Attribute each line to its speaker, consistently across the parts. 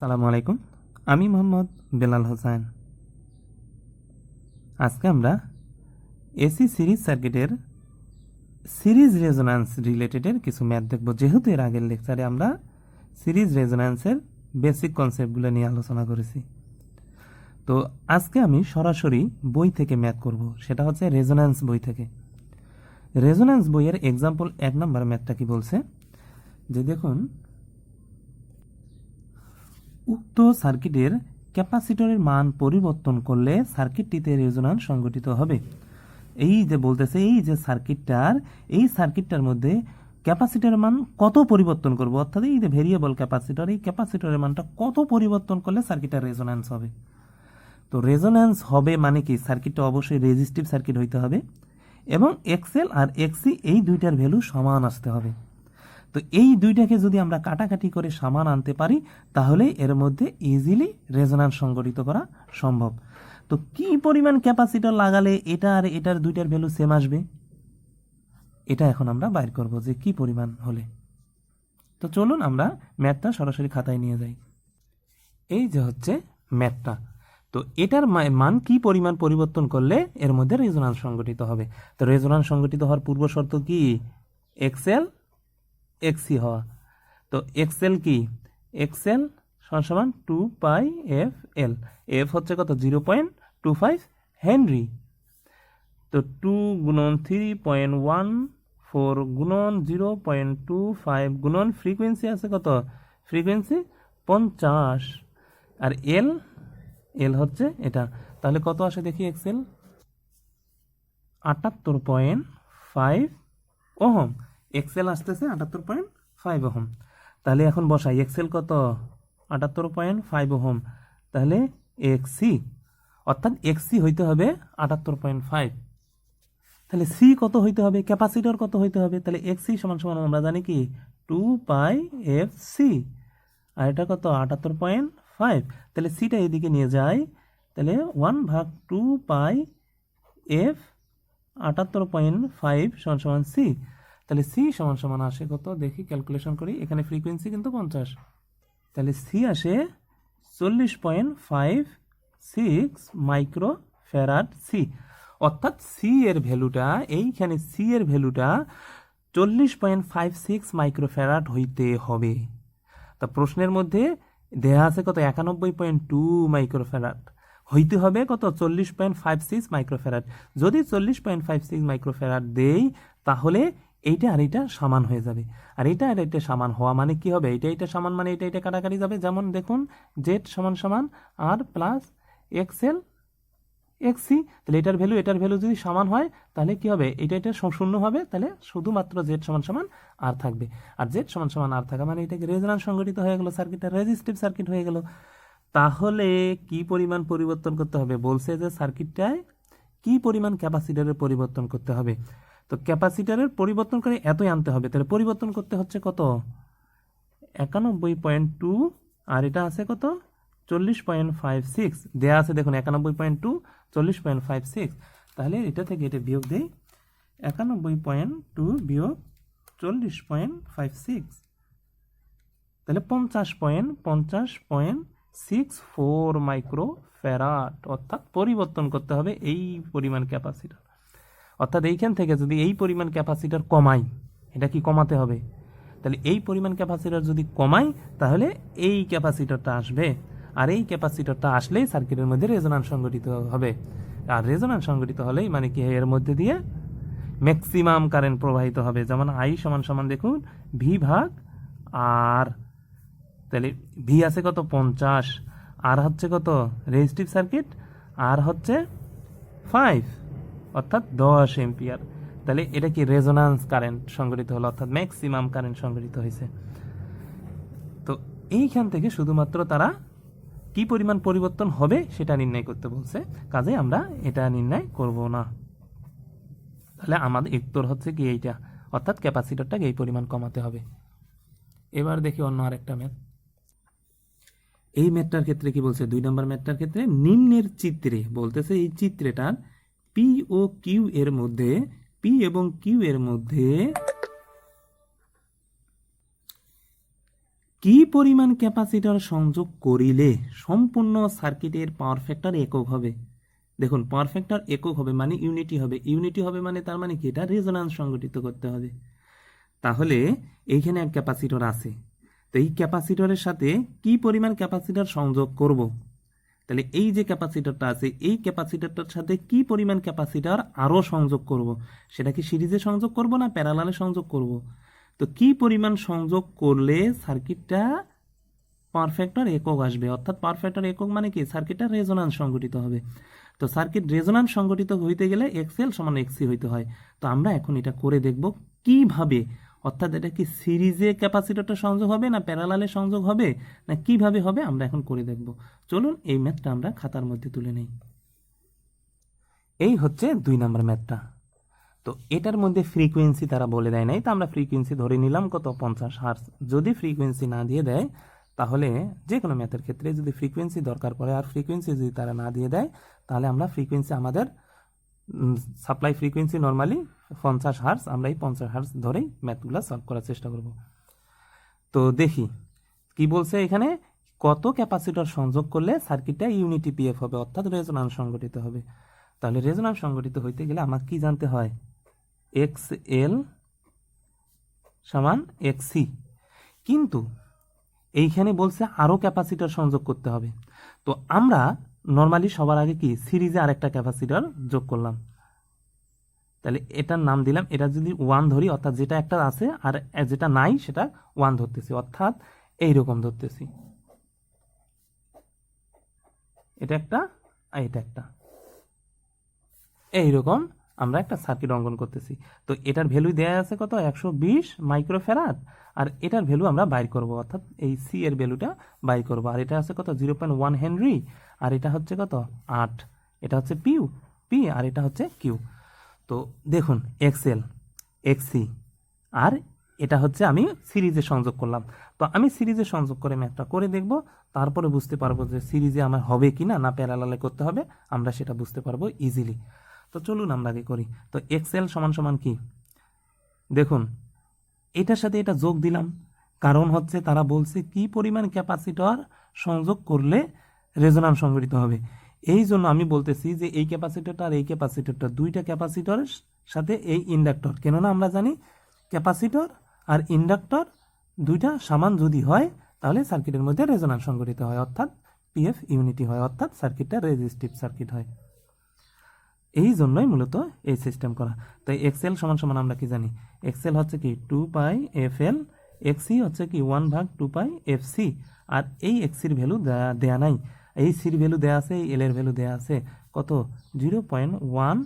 Speaker 1: সালামু আলাইকুম। আমি মোহাম্মদ বেলাল হোসেন। আজকে আমরা এসি সিরিজ সার্কিটের সিরিজ রেজোন্যান্স রিলেটেডের কিছু ম্যাথ দেখব। যেহেতু এর আগের লেকচারে আমরা সিরিজ রেজোন্যান্সের বেসিক কনসেপ্টগুলো নিয়ে আলোচনা করেছি, তো আজকে আমি সরাসরি বই থেকে ম্যাথ করব। সেটা হচ্ছে রেজোন্যান্স বই থেকে। রেজোন্যান্স বইয়ের এক্সাম্পল 1 নম্বর ম্যাথটা কি বলছে যে দেখুন, উক্ত সার্কিটের ক্যাপাসিটরের মান পরিবর্তন করলে সার্কিটটিতে রেজোন্যান্স সংঘটিত হবে। এই যে বলতেছে, এই সার্কিটটার মধ্যে ক্যাপাসিটরের মান কত পরিবর্তন করব, অর্থাৎ এই যে ভেরিয়েবল ক্যাপাসিটর, এই ক্যাপাসিটরের মানটা কত পরিবর্তন করলে সার্কিটটার রেজোন্যান্স হবে। তো রেজোন্যান্স হবে মানে কি, সার্কিটটা অবশ্যই রেজিস্টিভ সার্কিট হইতে হবে এবং এক্সএল আর এক্সি এই দুইটার ভ্যালু সমান আসতে হবে। তো এই দুইটাকে যদি আমরা কাটাকাটি করে সমান আনতে পারি তাহলে এর মধ্যে ইজিলি রেজোন্যান্স সংঘটিত করা সম্ভব। তো কি পরিমাণ ক্যাপাসিটর লাগালে এটা আর এটার দুইটার ভ্যালু সেম আসবে, এটা এখন আমরা বাইর করব যে কি পরিমাণ হলে। তো চলুন আমরা ম্যাথটা সরাসরি খাতায় নিয়ে যাই। এই যে হচ্ছে ম্যাথটা। তো এটার মান কি পরিমাণ পরিবর্তন করলে এর মধ্যে রেজোন্যান্স সংঘটিত হবে। তো রেজোন্যান্স সংঘটিত হওয়ার পূর্ব শর্ত কি, এক্সএল এক্সি হওয়া। তো এক্সএল কি, এক্সএল সমান 2 পাই এফ এল। এফ হচ্ছে কত, 0.25 হেনরি। তো 2 গুণন 3.14 গুণন 0.25 গুণন ফ্রিকোয়েন্সি আছে কত, ফ্রিকোয়েন্সি 50, আর এল এল হচ্ছে এটা। তাহলে কত আসে দেখি, এক্সএল 78.5 ওহম। এক্সএল আসতেছে 78.5 ওহম। তাহলে এখন বসাই, এক্সএল কত, 78.5 ওহম। তাহলে এক্সি, অর্থাৎ এক্সি হইতে হবে 78.5। তাহলে সি কত হইতে হবে, ক্যাপাসিটর কত হইতে হবে। তাহলে এক্সি সমান সমান আমরা জানি কি 2 পাই এফ সি, আর এটা কত 78.5। তাহলে সিটা এদিকে নিয়ে যাই, তাহলে 1/2 পাই এফ 78.5 সমান সমান সি। তাহলে সি সমান সমান আসে কত দেখি, ক্যালকুলেশন করি। এখানে ফ্রিকোয়েন্সি কিন্তু 50, তাহলে সি আসে 40.56 মাইক্রো ফ্যারাড সি। অর্থাৎ সি এর ভ্যালুটা, এইখানে সি এর ভ্যালুটা 40.56 মাইক্রো ফ্যারাড হইতে হবে। তা প্রশ্নের মধ্যে দেয়া আছে কত, 91.2 মাইক্রো ফ্যারাড হইতে হবে কত, 40.56 মাইক্রোফ্যারাড। যদি 40.56 মাইক্রোফ্যারাড দেই তাহলে এইটা আর এইটা সমান হয়ে যাবে। আর এটা আর এটা সমান হওয়া মানে কি হবে, এটা সমান মানে এটা কাটাকাটি যাবে। যেমন দেখুন, জেড সমান সমান আর প্লাস এক্সএল এক্সি। তাহলে এটার ভ্যালু যদি সমান হয় তাহলে কি হবে, এটা শূন্য হবে। তাহলে শুধুমাত্র জেড সমান সমান আর থাকবে। আর জেড সমান সমান আর থাকা মানে এটাকে রেজোন্যান্স সংঘটিত হয়ে গেল, সার্কিটটা রেজিস্টিভ সার্কিট হয়ে গেল। তাহলে কি পরিমাণ পরিবর্তন করতে হবে, বলছে যে সার্কিটটায় কি পরিমাণ ক্যাপাসিটরের পরিবর্তন করতে হবে। তো ক্যাপাসিটরের পরিবর্তন করে এতই আনতে হবে। তাহলে পরিবর্তন করতে হচ্ছে কত, 91.2, আর এটা আছে কত 40.56 দেয়া আছে। দেখুন 91.2 40.56, তাহলে এটা থেকে এটা বিয়োগ দেই, 91.2 বিয়োগ 40.56, তাহলে 50.64 মাইক্রো ফ্যারাড। অর্থাৎ পরিবর্তন করতে হবে এই পরিমাণ ক্যাপাসিটর। অর্থাৎ এইখান থেকে যদি এই পরিমাণ ক্যাপাসিটর কমাই, এটা কি কমাতে হবে, তাহলে এই পরিমাণ ক্যাপাসিটর যদি কমাই তাহলে এই ক্যাপাসিটরটা আসবে। আর এই ক্যাপাসিটরটা আসলেই সার্কিটের মধ্যে রেজোন্যান্স সংঘটিত হবে। আর রেজোন্যান্স সংঘটিত হলেই মানে কি, এর মধ্যে দিয়ে ম্যাক্সিমাম কারেন্ট প্রবাহিত হবে। যেমন আই সমান সমান দেখুন ভি ভাগ আর, তাহলে ভি আছে কত 50, আর হচ্ছে কত রেজিস্টিভ সার্কিট, আর হচ্ছে 5 অর্থাৎ 10 এম্পিয়ার। তাহলে এটা কি রেজোন্যান্স কারেন্ট সংঘটিত হলো, অর্থাৎ ম্যাক্সিমাম কারেন্ট সংঘটিত হয়েছে। তো এইখান থেকে শুধুমাত্র তারা কি পরিমাণ পরিবর্তন হবে সেটা নির্ণয় করতে বলছে, কাজে আমরা এটা নির্ণয় করব না। তাহলে আমাদের উত্তর হচ্ছে কি এইটা, অর্থাৎ ক্যাপাসিটরটাকে এই পরিমাণ কমাতে হবে। এবার দেখি অন্য আরেকটা ম্যাথ। এই ম্যাথটার ক্ষেত্রে কি বলছে, 2 নম্বর ম্যাথটার ক্ষেত্রে নিম্নের চিত্রে বলতেছে, এই চিত্রটার পি ও কিউ এর মধ্যে, পি এবং কিউ এর মধ্যে কি পরিমাণ ক্যাপাসিটর সংযোগ করিলে সম্পূর্ণ সার্কিটের পাওয়ার ফ্যাক্টর একক হবে। দেখুন, পাওয়ার ফ্যাক্টর একক হবে মানে ইউনিটি হবে, ইউনিটি হবে মানে তার মানে কি, এটা রেজোন্যান্স সংগঠিত করতে হবে। তাহলে এইখানে এক ক্যাপাসিটর আছে, তো এই ক্যাপাসিটরের সাথে কি পরিমাণ ক্যাপাসিটর সংযোগ করব, তাহলে এই যে ক্যাপাসিটরটা আছে এই ক্যাপাসিটরটার সাথে কি পরিমাণ ক্যাপাসিটর আরও সংযোগ করব, সেটা কি সিরিজে সংযোগ করব না প্যারালালে সংযোগ করব। তো কি পরিমাণ সংযোগ করলে সার্কিটটা পাওয়ার ফ্যাক্টর একক আসবে, অর্থাৎ পাওয়ার ফ্যাক্টর একক মানে কি, সার্কিটটা রেজোন্যান্স সংগঠিত হবে। তো সার্কিট রেজোন্যান্স সংগঠিত হইতে গেলে এক্সএল সমান এক্সি হইতে হয়। তো আমরা এখন এটা করে দেখব কিভাবে, অর্থাৎ এটা কি সিরিজে ক্যাপাসিটরটা সংযোগ হবে না প্যারালালে সংযোগ হবে না কিভাবে হবে, আমরা এখন করে দেখব। চলুন এই ম্যাথটা আমরা খাতার মধ্যে তুলে নেই। এই হচ্ছে 2 নম্বর ম্যাথটা। তো এটার মধ্যে ফ্রিকোয়েন্সি তারা বলে দেয় নাই, তো আমরা ফ্রিকোয়েন্সি ধরে নিলাম কত, 50 হার্টজ। যদি ফ্রিকোয়েন্সি না দিয়ে দেয় তাহলে যে কোনো ম্যাথের ক্ষেত্রে যদি ফ্রিকোয়েন্সি দরকার পড়ে আর ফ্রিকোয়েন্সি যদি তারা না দিয়ে দেয় তাহলে আমরা ফ্রিকোয়েন্সি আমাদের সাপ্লাই ফ্রিকোয়েন্সি নর্মালি 50 হার্টজ, আমরা এই 50 হার্টজ ধরেই ম্যাথগুলো সলভ করার চেষ্টা করব। তো দেখি কি বলছে এখানে, কত ক্যাপাসিটর সংযোগ করলে সার্কিটটা ইউনিটি পিএফ হবে, অর্থাৎ রেজোন্যান্স সংগঠিত হবে। তাহলে রেজোন্যান্স সংগঠিত হইতে গেলে আমাকে কি জানতে হয়, এক্স এল সমান এক্সি, কিন্তু এইখানে বলছে আরও ক্যাপাসিটর সংযোগ করতে হবে। তো আমরা নর্মালি সবার আগে কি সিরিজে আরেকটা ক্যাপাসিটর যোগ করলাম, তাহলে এটার নাম দিলাম, এটা যদি 1 ধরি অর্থাৎ যেটা একটা আছে আর যেটা নাই সেটা 1 ধরতেছি, অর্থাৎ এইরকম ধরতেছি, এটা একটা আর এটা একটা, এইরকম আমরা একটা সার্কিট অঙ্কন করতেছি। তো এটার ভ্যালু দেয়া আছে কত, 120 মাইক্রোফ্যারাড, আর এটার ভ্যালু আমরা বাইর করব, অর্থাৎ এই সি এর ভ্যালুটা বাইর করব। আর এটা আছে কত, 0.1 হেনরি, আর এটা হচ্ছে কত 8, এটা হচ্ছে পি আর এটা হচ্ছে কিউ। তো দেখুন এক্সএল এক্সি আর এটা হচ্ছে আমি সিরিজে সংযোগ করলাম। তো আমি সিরিজে সংযোগ করে ম্যাথটা করে দেখব, তারপরে বুঝতে পারবো যে সিরিজে আমার হবে কি না প্যারালালে করতে হবে, আমরা সেটা বুঝতে পারবো ইজিলি। তো চলুন আমরা আগে করি। তো এক্সএল সমান সমান কি, দেখুন এটার সাথে এটা যোগ দিলাম, কারণ হচ্ছে তারা বলছে কি পরিমাণ ক্যাপাসিটর সংযোগ করলে রেজোন্যান্স সংগঠিত হবে। এই জন্য আমি বলতেছি যে এই ক্যাপাসিটরটা আর এই ক্যাপাসিটরটা, দুইটা ক্যাপাসিটরের সাথে এই ইন্ডাক্টর, কেননা আমরা জানি ক্যাপাসিটর আর ইন্ডাক্টর দুইটা সমান যদি হয় তাহলে সার্কিটের মধ্যে রেজোন্যান্স সংগঠিত হয়, অর্থাৎ পিএফ ইউনিটি হয়, অর্থাৎ সার্কিটটা রেজিস্টিভ সার্কিট হয়। এই জন্যই মূলত এই সিস্টেম করা। তাই এক্সএল সমান সমান আমরা কি জানি, এক্সএল হচ্ছে কি 2 পাই এফ এল, এক্সি হচ্ছে কি 1/2 পাই এফ সি, আর এই এক্সির ভ্যালু দেয়া নাই, এই সির ভ্যালু দেয়া আছে, এই এল এর ভ্যালু দেয়া আছে কত 0.1,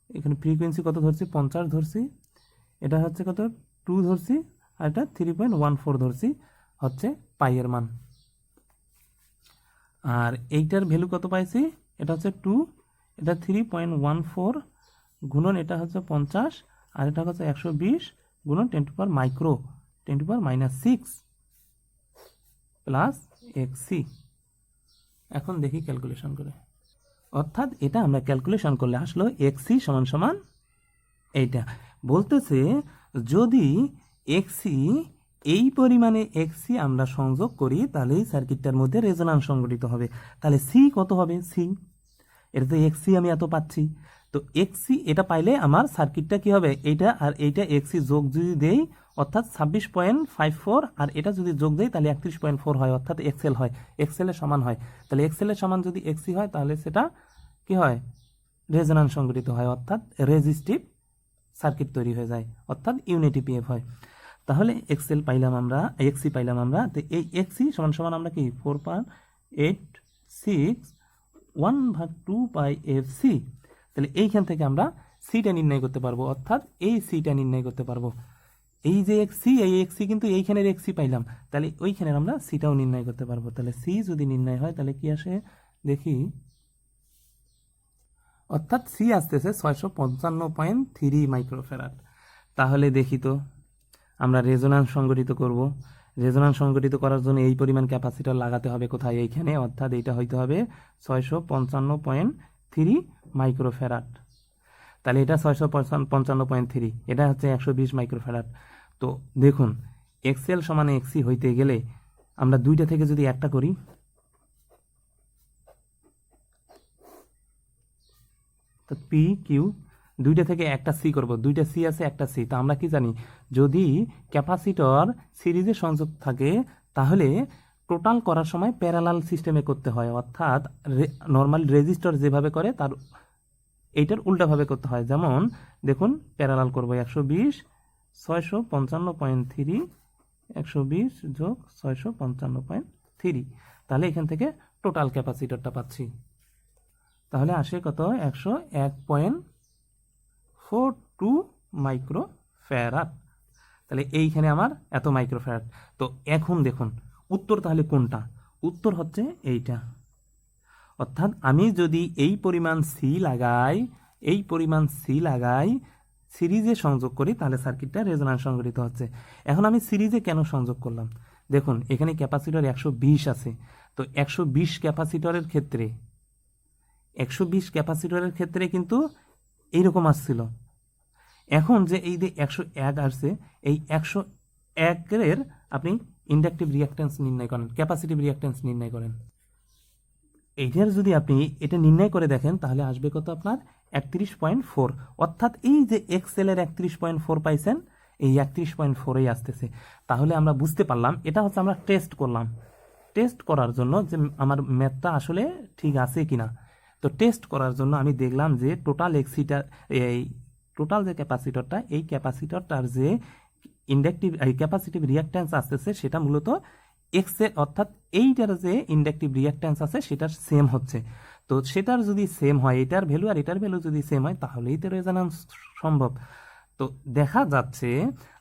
Speaker 1: এখানে ফ্রিকোয়েন্সি কত ধরছি 50 ধরছি, এটা হচ্ছে কত 2 ধরছি, আর এটা 3.14 ধরছি হচ্ছে পাই এর মান। আর এইটার ভ্যালু কত পাইছি, এটা হচ্ছে 2, এটা 3.14 গুণন এটা হচ্ছে 50, আর এটা হচ্ছে 120 গুণন 10⁻⁻6 প্লাস এক্সি। এখন দেখি ক্যালকুলেশন করে, অর্থাৎ এটা আমরা ক্যালকুলেশন করলে আসলো এক্সি সমান সমান এইটা। বলতেছে যদি এক্সি এই পরিমাণে এক্সি আমরা সংযোগ করি তাহলে এই সার্কিটটার মধ্যে রেজোন্যান্স সংগঠিত হবে। তাহলে সি কত হবে, সি এটা তো এক্সি আমি এত পাচ্ছি, তো এক্সি এটা পাইলে আমার সার্কিটটা কি হবে, এইটা আর এইটা এক্সি যোগ যদি দেই অর্থাৎ 26.54, আর এটা যদি যোগ দেই তাহলে 31.4 হয়, অর্থাৎ এক্সএল হয়, এক্সএল এর সমান হয়। তাহলে এক্সএল এর সমান যদি এক্সি হয় তাহলে সেটা কি হয়, রেজোন্যান্স সংগঠিত হয়, অর্থাৎ রেজিস্টিভ সার্কিট তৈরি হয়ে যায়, অর্থাৎ ইউনিটি পিএফ হয়। তাহলে এক্সএল পাইলাম আমরা, এক্সি পাইলাম আমরা। তো এই এক্সি সমান সমান আমরা কি 4.86 1/2 পাই এফ সি। তাহলে এইখান থেকে আমরা সিটা নির্ণয় করতে পারবো, অর্থাৎ এই সিটা নির্ণয় করতে পারবো। এই যে এক্সি, এই এক্সি কিন্তু এইখানের এক্সি পাইলাম, তাহলে ওইখানের আমরা সিটাও নির্ণয় করতে পারবো। তাহলে সি যদি নির্ণয় হয় তাহলে কি আসে দেখি, অর্থাৎ সি আসতেছে 655.3 মাইক্রোফ্যারাড। তাহলে দেখি তো আমরা রেজোন্যান্স সংগঠিত করব। রেজোন্যান্স সংগঠিত করার জন্য এই পরিমাণ ক্যাপাসিটর লাগাতে হবে কোথায়, এইখানে, অর্থাৎ এইটা হইতে হবে 655.3 মাইক্রোফ্যারাড। তাহলে এটা 655.3, এটা হচ্ছে 120 মাইক্রোফ্যারাড। তো দেখুন এক্সএল সমান এক্সি হইতে গেলে আমরা দুইটা থেকে যদি একটা করি, তো পি কিউ, দুইটা থেকে একটা সি করব, দুইটা সি আছে একটা সি। তো আমরা কি জানি, যদি ক্যাপাসিটর সিরিজে সংযোগ থাকে তাহলে টোটাল করার সময় প্যারালাল সিস্টেমে করতে হয়, অর্থাৎ নর্মাল রেজিস্টর যেভাবে করে তার এইটার উল্টাভাবে করতে হয়। যেমন দেখুন প্যারালাল করব 120 655.3 120 যোগ 655.3, তাহলে এখান থেকে টোটাল ক্যাপাসিটরটা পাচ্ছি। তাহলে আসে কত, 101.42 মাইক্রো ফ্যারাড। তাহলে এইখানে আমার এত মাইক্রো ফ্যারাড। তো এখন দেখুন উত্তর তাহলে কোনটা, উত্তর হচ্ছে এইটা। অর্থাৎ আমি যদি এই পরিমাণ সি লাগাই, এই পরিমাণ সি লাগাই, সিরিজে সংযোগ করি, তাহলে সার্কিটটা রেজোন্যান্স সংঘটিত হচ্ছে। এখন আমি সিরিজে কেন সংযোগ করলাম, দেখুন এখানে ক্যাপাসিটর 120 আছে। তো 120 ক্যাপাসিটরের ক্ষেত্রে 120 ক্যাপাসিটরের ক্ষেত্রে কিন্তু এইরকম আসছিল। এখন যে এই যে 101 আসছে, এই 101-এর আপনি ইন্ডাকটিভ রিঅ্যাকট্যান্স নির্ণয় করেন, ক্যাপাসিটিভ রিঅ্যাকট্যান্স নির্ণয় করেন। এইটার যদি আপনি এটা নির্ণয় করে দেখেন তাহলে আসবে কত আপনার 31.4। অর্থাৎ এই যে এক্সএল-এর 31.4 পাইছেন, এই 31.4-এই আসতেছে। তাহলে আমরা বুঝতে পারলাম এটা হচ্ছে আমরা টেস্ট করলাম, টেস্ট করার জন্য যে আমার ম্যাথটা আসলে ঠিক আছে কিনা। তো টেস্ট করার জন্য আমি দেখলাম যে টোটাল এক্সিটার, এই টোটাল যে ক্যাপাসিটরটা, এই ক্যাপাসিটরটার যে ইন্ডাকটিভ ক্যাপাসিটিভ রিঅ্যাকট্যান্স আসতেছে সেটা মূলত এক্সের, অর্থাৎ এইটার যে ইন্ডাকটিভ রিঅ্যাকট্যান্স আছে সেটার সেম হচ্ছে। তো সেটার যদি সেম হয়, এটার ভ্যালু আর এটার ভ্যালু যদি সেম হয়, তাহলেই তো রেজোন্যান্স সম্ভব। তো দেখা যাচ্ছে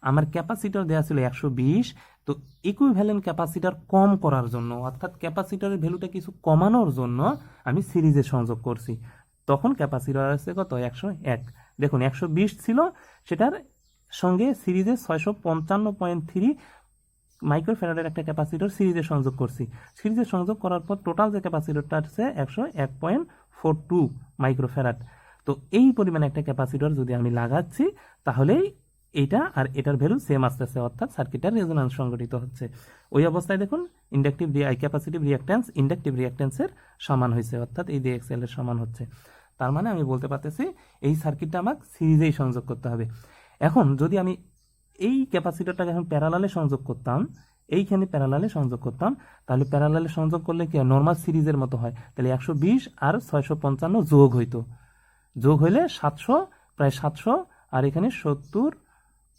Speaker 1: আমার ক্যাপাসিটর দেওয়া ছিল 120, তো ইকুইভ্যালেন্ট ক্যাপাসিটর কম করার জন্য, অর্থাৎ ক্যাপাসিটরের ভ্যালুটা কিছু কমানোর জন্য আমি সিরিজে সংযোগ করছি। তখন ক্যাপাসিটর আসছে কত, 101। দেখুন 120 ছিল, সেটার সঙ্গে সিরিজে 655.3 মাইক্রোফ্যারাডের একটা ক্যাপাসিটর সিরিজে সংযোগ করছি। সিরিজে সংযোগ করার পর টোটাল যে ক্যাপাসিটরটা আছে 101.42 মাইক্রোফ্যারাড। তো এই পরিমাণে একটা ক্যাপাসিটর যদি আমি লাগাচ্ছি, তাহলেই এইটা আর এটার ভ্যালু সেম আসতেছে, অর্থাৎ সার্কিটের রেজোন্যান্স সংঘটিত হচ্ছে। ওই অবস্থায় দেখুন ইন্ডাকটিভ ক্যাপাসিটিভ রিঅ্যাকট্যান্স ইন্ডাকটিভ রিঅ্যাকট্যান্সের সমান হয়েছে, অর্থাৎ এই ডিএক্সএল এর সমান হচ্ছে। তার মানে আমি বলতে পারতেছি এই সার্কিটটা আমাকে সিরিজেই সংযোগ করতে হবে। এখন যদি আমি এই ক্যাপাসিটরটাকে এখন প্যারালালে সংযোগ করতাম, এইখানে প্যারালালে সংযোগ করতাম, তাহলে প্যারালালে সংযোগ করলে কি নর্মাল সিরিজের মতো হয়, তাহলে 120 আর 655 যোগ হইতো, যোগ হইলে 700, প্রায় 700, আর এখানে 70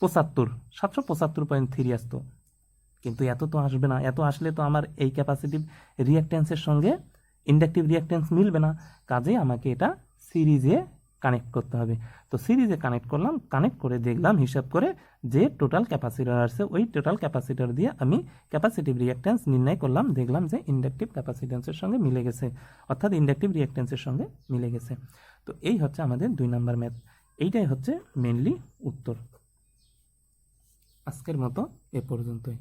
Speaker 1: 75 775.3 আসতো। কিন্তু এত তো আসবে না, এত আসলে তো আমার এই ক্যাপাসিটিভ রিঅ্যাকট্যান্সের সঙ্গে ইন্ডাকটিভ রিঅ্যাকট্যান্স মিলবে না, কাজে আমাকে এটা সিরিজে কানেক্ট করতে হবে। তো সিরিজে কানেক্ট করলাম, কানেক্ট করে দেখলাম হিসাব করে যে টোটাল ক্যাপাসিটর আসছে, ওই টোটাল ক্যাপাসিটর দিয়ে আমি ক্যাপাসিটিভ রিঅ্যাকট্যান্স নির্ণয় করলাম, দেখলাম যে ইন্ডাকটিভ ক্যাপাসিট্যান্সের সঙ্গে মিলে গেছে, অর্থাৎ ইন্ডাকটিভ রিঅ্যাকট্যান্সের সঙ্গে মিলে গেছে। তো এই হচ্ছে আমাদের 2 নম্বর ম্যাথ, এইটাই হচ্ছে মেনলি উত্তর। আজকের মতো এ পর্যন্তই।